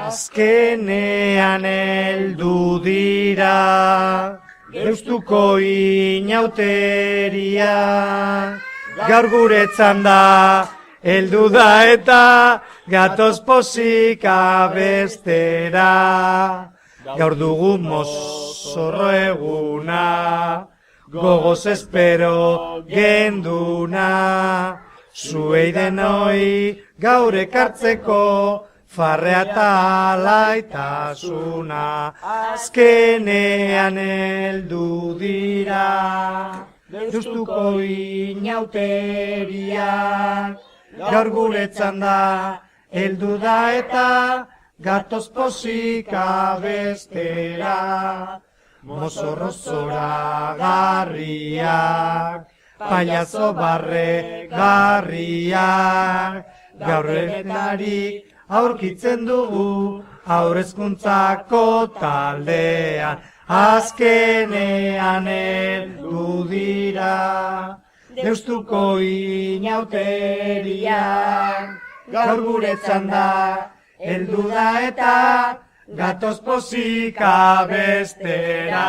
Azkenean heldu dira Deustuko inauteria, gaur guretzan da, heldu da eta gatoz pozik abestera. Gaur dugu mozorro eguna, gogoz espero genduna, zuei denoi gaur ekartzeko, farrea eta laitasuna, azkenean heldu dira, Deustuko inauteria, gaur guretzan da, heldu da eta gatoz pozik abestera. Mozorro zoragarriak, pailazo barregarriak, gaur etarik aurkitzen dugu haurrezkuntzako taldean, azkenean heldu dira, Deustuko inauterian, gaur guretzan da, heldu da eta gatoz pozik abestera.